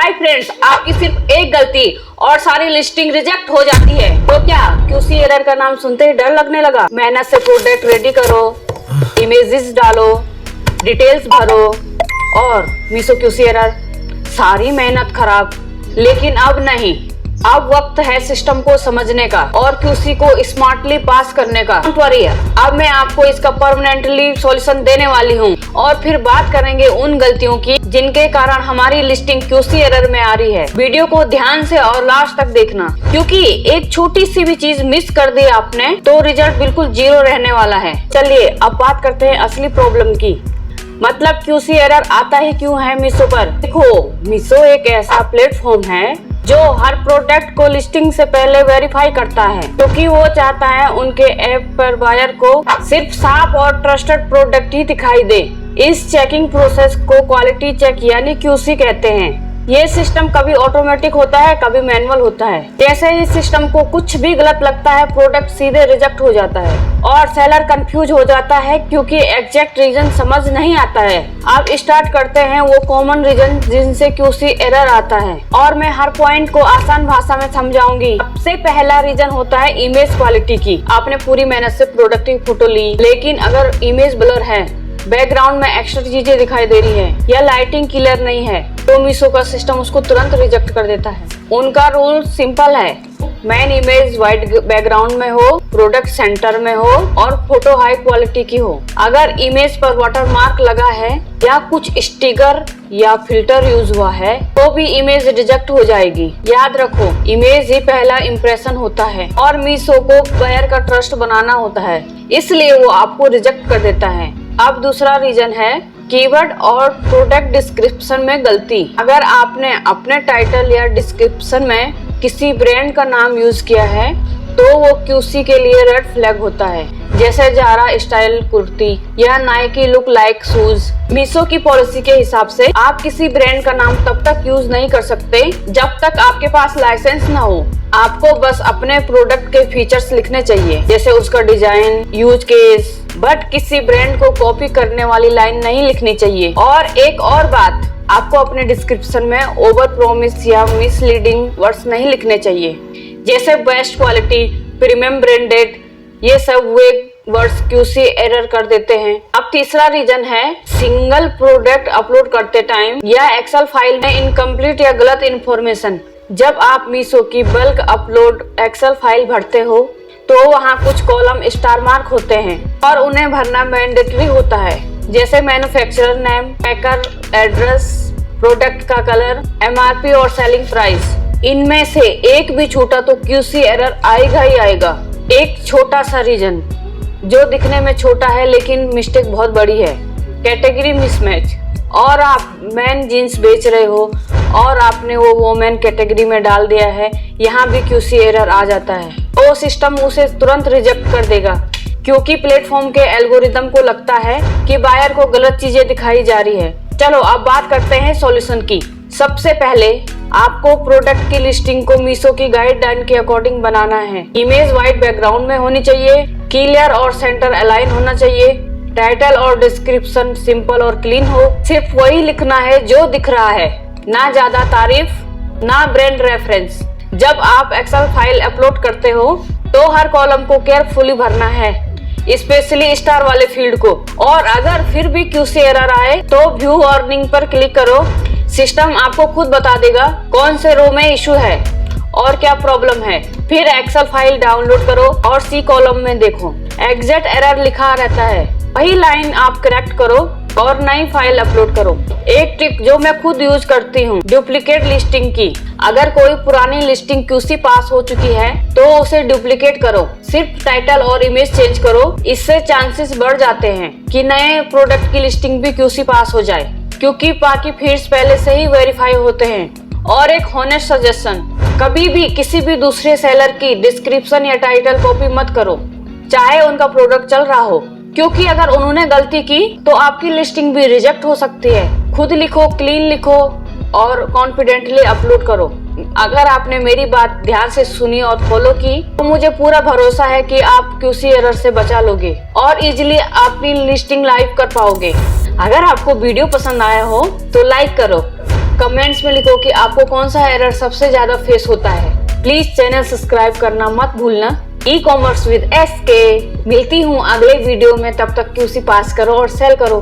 Hi friends, आपकी सिर्फ एक गलती और सारी लिस्टिंग रिजेक्ट हो जाती है। तो क्या क्यूसी एरर का नाम सुनते ही डर लगने लगा? मेहनत से प्रोडक्ट रेडी करो, इमेजेस डालो, डिटेल्स भरो और मीशो क्यूसी एरर, सारी मेहनत खराब। लेकिन अब नहीं, अब वक्त है सिस्टम को समझने का और क्यूसी को स्मार्टली पास करने का। डोंट वरी, अब मैं आपको इसका परमानेंटली सॉल्यूशन देने वाली हूँ और फिर बात करेंगे उन गलतियों की जिनके कारण हमारी लिस्टिंग क्यूसी एरर में आ रही है। वीडियो को ध्यान से और लास्ट तक देखना, क्योंकि एक छोटी सी भी चीज मिस कर दी आपने तो रिजल्ट बिल्कुल जीरो रहने वाला है। चलिए अब बात करते हैं असली प्रॉब्लम की, मतलब क्यूसी एरर आता ही क्यों है मीशो पर। देखो, मीशो एक ऐसा प्लेटफॉर्म है जो हर प्रोडक्ट को लिस्टिंग से पहले वेरीफाई करता है, क्योंकि वो चाहता है उनके ऐप पर बायर को सिर्फ साफ और ट्रस्टेड प्रोडक्ट ही दिखाई दे। इस चेकिंग प्रोसेस को क्वालिटी चेक यानी क्यूसी कहते हैं। ये सिस्टम कभी ऑटोमेटिक होता है, कभी मैनुअल होता है। जैसे ही सिस्टम को कुछ भी गलत लगता है, प्रोडक्ट सीधे रिजेक्ट हो जाता है और सेलर कंफ्यूज हो जाता है क्योंकि एग्जैक्ट रीजन समझ नहीं आता है। अब स्टार्ट करते हैं वो कॉमन रीजन जिनसे क्यूसी एरर आता है और मैं हर पॉइंट को आसान भाषा में समझाऊंगी। सबसे पहला रीजन होता है इमेज क्वालिटी की। आपने पूरी मेहनत से प्रोडक्ट की फोटो ली, लेकिन अगर इमेज ब्लर है, बैकग्राउंड में एक्स्ट्रा चीजें दिखाई दे रही है या लाइटिंग क्लियर नहीं है, तो मीशो का सिस्टम उसको तुरंत रिजेक्ट कर देता है। उनका रूल सिंपल है, मेन इमेज व्हाइट बैकग्राउंड में हो, प्रोडक्ट सेंटर में हो और फोटो हाई क्वालिटी की हो। अगर इमेज पर वाटरमार्क लगा है या कुछ स्टिकर या फिल्टर यूज हुआ है तो भी इमेज रिजेक्ट हो जाएगी। याद रखो, इमेज ही पहला इम्प्रेशन होता है और मीशो को बायर का ट्रस्ट बनाना होता है, इसलिए वो आपको रिजेक्ट कर देता है। अब दूसरा रीजन है कीवर्ड और प्रोडक्ट डिस्क्रिप्शन में गलती। अगर आपने अपने टाइटल या डिस्क्रिप्शन में किसी ब्रांड का नाम यूज किया है तो वो क्यूसी के लिए रेड फ्लैग होता है, जैसे जारा स्टाइल कुर्ती या Nike look like shoes. Meesho की पॉलिसी के हिसाब से आप किसी ब्रांड का नाम तब तक यूज नहीं कर सकते जब तक आपके पास लाइसेंस ना हो। आपको बस अपने प्रोडक्ट के फीचर्स लिखने चाहिए, जैसे उसका डिजाइन, यूज केस, बट किसी ब्रांड को कॉपी करने वाली लाइन नहीं लिखनी चाहिए। और एक और बात, आपको अपने डिस्क्रिप्शन में ओवर प्रॉमिस या मिसलीडिंग वर्ड्स नहीं लिखने चाहिए, जैसे बेस्ट क्वालिटी, प्रीमियम ब्रांडेड, ये सब वे वर्ड्स क्यूसी एरर कर देते हैं। अब तीसरा रीजन है सिंगल प्रोडक्ट अपलोड करते टाइम या एक्सेल फाइल में इनकम्प्लीट या गलत इन्फॉर्मेशन। जब आप मीशो की बल्क अपलोड एक्सेल फाइल भरते हो तो वहाँ कुछ कॉलम स्टार मार्क होते हैं और उन्हें भरना मैंडेटरी होता है, जैसे मैन्युफैक्चरर नेम, पैकर एड्रेस, प्रोडक्ट का कलर, एमआरपी और सेलिंग प्राइस। इनमें से एक भी छूटा तो क्यूसी एरर आएगा ही आएगा। एक छोटा सा रीजन जो दिखने में छोटा है लेकिन मिस्टेक बहुत बड़ी है, कैटेगरी मिसमैच। और आप मैन जीन्स बेच रहे हो और आपने वो वोमेन कैटेगरी में डाल दिया है, यहाँ भी क्यूसी एरर आ जाता है। तो सिस्टम उसे तुरंत रिजेक्ट कर देगा, क्योंकि प्लेटफॉर्म के एल्गोरिदम को लगता है कि बायर को गलत चीजें दिखाई जा रही है। चलो अब बात करते हैं सॉल्यूशन की। सबसे पहले आपको प्रोडक्ट की लिस्टिंग को मीशो की गाइडलाइन के अकॉर्डिंग बनाना है। इमेज व्हाइट बैकग्राउंड में होनी चाहिए, क्लियर और सेंटर अलाइन होना चाहिए, टाइटल और डिस्क्रिप्शन सिंपल और क्लीन हो। सिर्फ वही लिखना है जो दिख रहा है, ना ज्यादा तारीफ, ना ब्रांड रेफरेंस। जब आप एक्सेल फाइल अपलोड करते हो तो हर कॉलम को केयरफुली भरना है, स्पेशली स्टार वाले फील्ड को। और अगर फिर भी क्यूसी एरर आए तो व्यू वार्निंग पर क्लिक करो, सिस्टम आपको खुद बता देगा कौन से रो में इशू है और क्या प्रॉब्लम है। फिर एक्सेल फाइल डाउनलोड करो और सी कॉलम में देखो, एग्जैक्ट एरर लिखा रहता है, वही लाइन आप करेक्ट करो और नई फाइल अपलोड करो। एक ट्रिक जो मैं खुद यूज करती हूँ, डुप्लीकेट लिस्टिंग की। अगर कोई पुरानी लिस्टिंग क्यूसी पास हो चुकी है तो उसे डुप्लीकेट करो, सिर्फ टाइटल और इमेज चेंज करो। इससे चांसेस बढ़ जाते हैं कि नए प्रोडक्ट की लिस्टिंग भी क्यूसी पास हो जाए, क्योंकि बाकी फील्ड्स पहले से ही वेरीफाई होते हैं। और एक हॉनेस्ट सजेशन, कभी भी किसी भी दूसरे सेलर की डिस्क्रिप्शन या टाइटल कॉपी मत करो, चाहे उनका प्रोडक्ट चल रहा हो, क्योंकि अगर उन्होंने गलती की तो आपकी लिस्टिंग भी रिजेक्ट हो सकती है। खुद लिखो, क्लीन लिखो और कॉन्फिडेंटली अपलोड करो। अगर आपने मेरी बात ध्यान से सुनी और फॉलो की तो मुझे पूरा भरोसा है कि आप क्यूसी एरर से बचा लोगे और इजीली अपनी लिस्टिंग लाइव कर पाओगे। अगर आपको वीडियो पसंद आया हो तो लाइक करो, कमेंट्स में लिखो कि आपको कौन सा एरर सबसे ज्यादा फेस होता है। प्लीज चैनल सब्सक्राइब करना मत भूलना। ई कॉमर्स विद SK, मिलती हूँ अगले वीडियो में, तब तक QC पास करो और सेल करो।